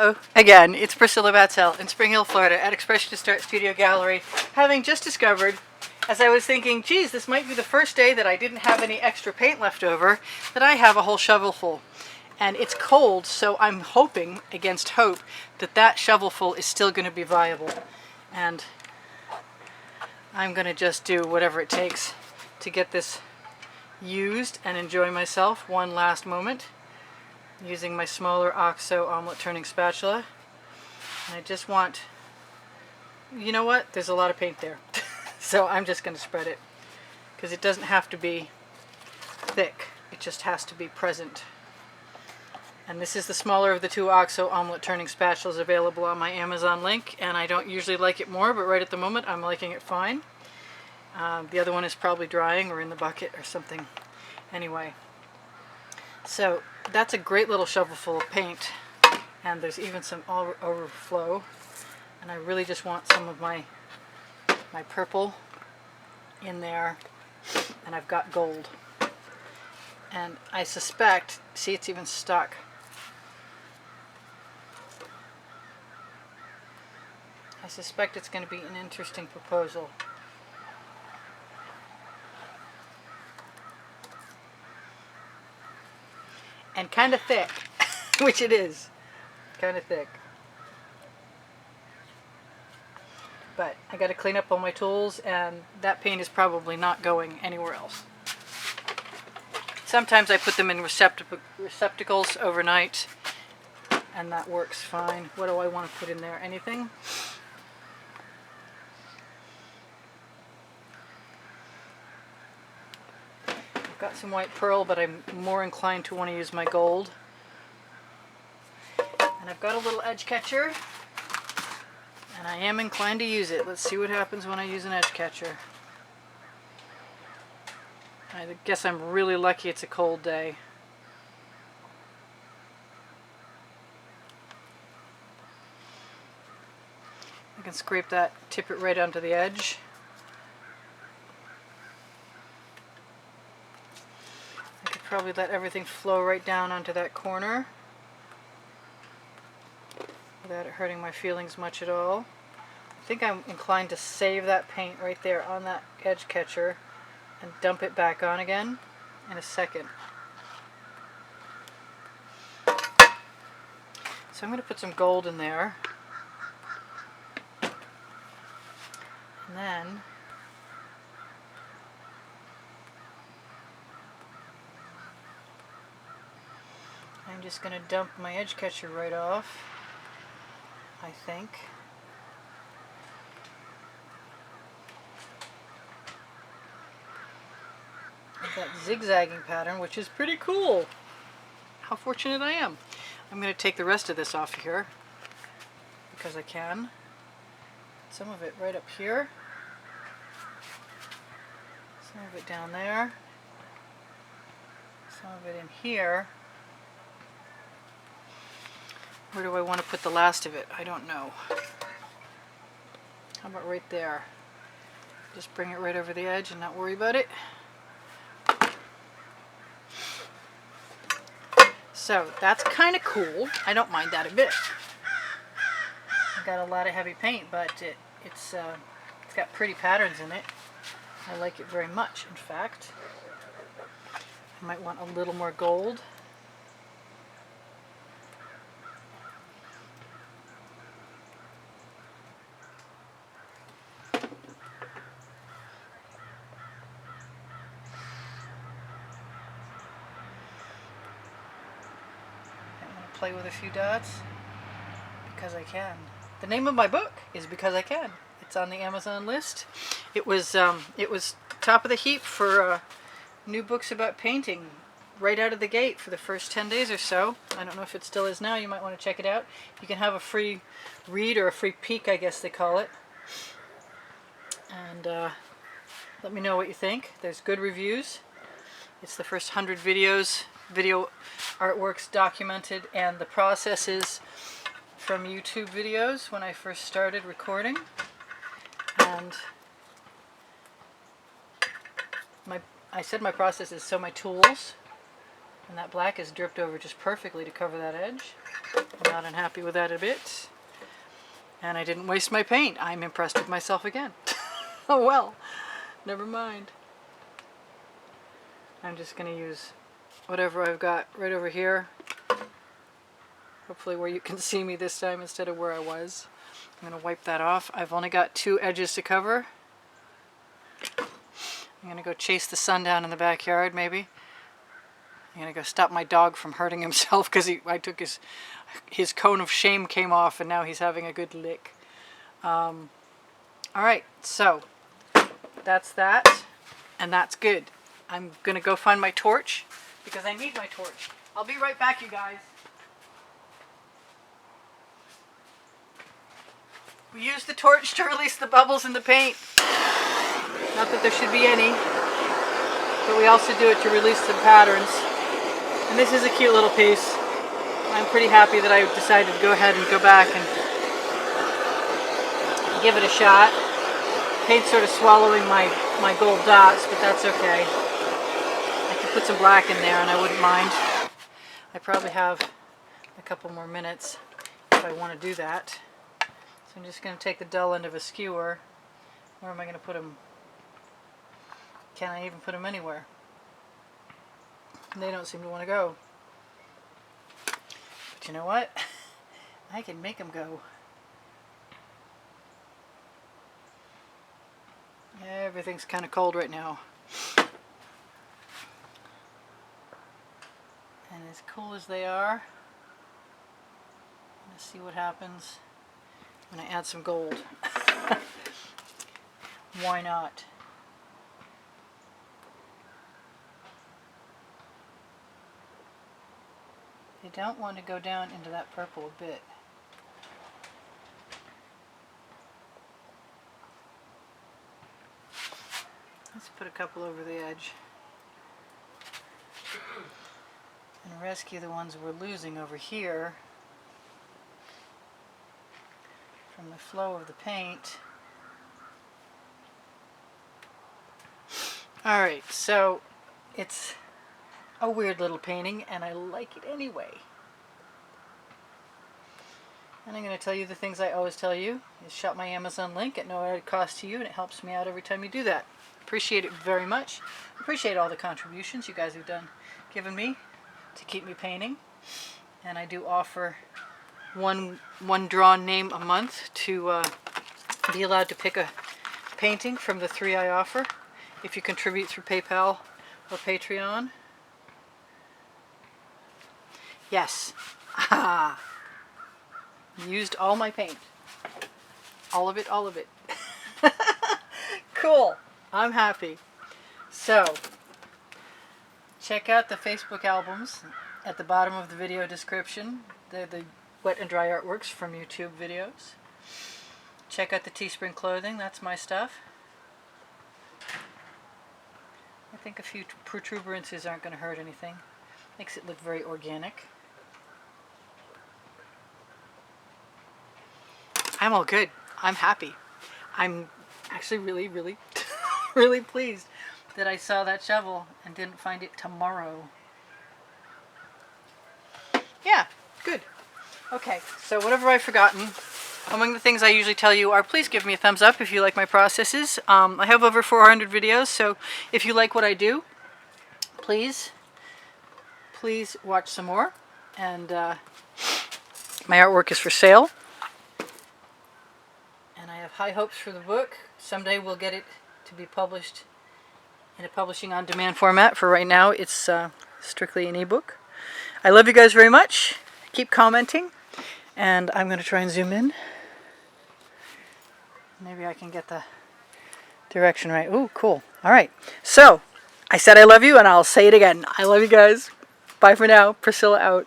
Hello again, it's Priscilla Batzell in Spring Hill, Florida at Expressionist Art Studio Gallery, having just discovered, as I was thinking, geez, this might be the first day that I didn't have any extra paint left over, that I have a whole shovelful. And it's cold, so I'm hoping, against hope, that that shovelful is still going to be viable. And I'm going to just do whatever it takes to get this used and enjoy myself one last moment, using my smaller OXO omelet turning spatula. And I just want, you know what, there's a lot of paint there. So I'm just going to spread it, because it doesn't have to be thick, it just has to be present. And this is the smaller of the two OXO omelet turning spatulas available on my Amazon link, and I don't usually like it more, but right at the moment I'm liking it fine. The other one is probably drying or in the bucket or something. Anyway, so that's a great little shovelful of paint, and there's even some overflow, and I really just want some of my purple in there, and I've got gold. And I suspect, see, it's even stuck. I suspect it's going to be an interesting proposal. And kind of thick, which it is, kind of thick. But I got to clean up all my tools, and that paint is probably not going anywhere else. Sometimes I put them in receptacles overnight, and that works fine. What do I want to put in there? Anything? I've got some white pearl, but I'm more inclined to want to use my gold. And I've got a little edge catcher, and I am inclined to use it. Let's see what happens when I use an edge catcher. I guess I'm really lucky it's a cold day. I can scrape that, tip it right onto the edge. I could probably let everything flow right down onto that corner without it hurting my feelings much at all. I think I'm inclined to save that paint right there on that edge catcher and dump it back on again in a second. So I'm going to put some gold in there. And then I'm just going to dump my edge catcher right off, I think. That zigzagging pattern, which is pretty cool. How fortunate I am. I'm going to take the rest of this off here because I can. Some of it right up here. Some of it down there. Some of it in here. Where do I want to put the last of it? I don't know. How about right there? Just bring it right over the edge and not worry about it. So that's kind of cool. I don't mind that a bit. I've got a lot of heavy paint, but it's got pretty patterns in it. I like it very much, in fact. I might want a little more gold. Play with a few dots because I can. The name of my book is Because I Can. It's on the Amazon list. It was top of the heap for new books about painting right out of the gate for the first 10 days or so. I don't know if it still is now. You might want to check it out. You can have a free read or a free peek, I guess they call it. And let me know what you think. There's good reviews. It's the first 100 video artworks documented, and the processes from YouTube videos when I first started recording. And I said my process is so my tools And that black is dripped over just perfectly to cover that edge. I'm not unhappy with that a bit. And I didn't waste my paint. I'm impressed with myself again. Oh well, never mind. I'm just going to use whatever I've got right over here. Hopefully where you can see me this time instead of where I was. I'm going to wipe that off. I've only got 2 edges to cover. I'm going to go chase the sun down in the backyard maybe. I'm going to go stop my dog from hurting himself because I took his cone of shame came off and now he's having a good lick. Alright, so that's that, and that's good. I'm going to go find my torch because I need my torch. I'll be right back, you guys. We use the torch to release the bubbles in the paint. Not that there should be any, but we also do it to release some patterns. And this is a cute little piece. I'm pretty happy that I decided to go ahead and go back and give it a shot. Paint's sort of swallowing my gold dots, but that's okay. I could put some black in there and I wouldn't mind. I probably have a couple more minutes if I want to do that. So I'm just going to take the dull end of a skewer. Where am I going to put them? Can I even put them anywhere? They don't seem to want to go. But you know what? I can make them go. Everything's kind of cold right now. And as cool as they are, let's see what happens when I add some gold. Why not? They don't want to go down into that purple a bit. Let's put a couple over the edge and rescue the ones we're losing over here from the flow of the paint. Alright, so it's a weird little painting and I like it anyway. And I'm going to tell you the things I always tell you. Is shop my Amazon link at no added cost to you, and it helps me out every time you do that. Appreciate it very much. Appreciate all the contributions you guys have given me to keep me painting. And I do offer one drawn name a month to be allowed to pick a painting from the 3 I offer if you contribute through PayPal or Patreon. Yes. Used all my paint. All of it, all of it. Cool. I'm happy. So, check out the Facebook albums at the bottom of the video description. They're the wet and dry artworks from YouTube videos. Check out the Teespring clothing. That's my stuff. I think a few protuberances aren't going to hurt anything. Makes it look very organic. I'm all good. I'm happy. I'm actually really, really, really pleased that I saw that shovel and didn't find it tomorrow. Yeah, good. Okay, so whatever I've forgotten, among the things I usually tell you are please give me a thumbs up if you like my processes. I have over 400 videos, so if you like what I do, please watch some more. And my artwork is for sale. And I have high hopes for the book. Someday we'll get it to be published in a publishing on demand format. For right now, it's strictly an ebook. I love you guys very much. Keep commenting. And I'm going to try and zoom in. Maybe I can get the direction right. Ooh, cool. All right. So, I said I love you, and I'll say it again. I love you guys. Bye for now. Priscilla out.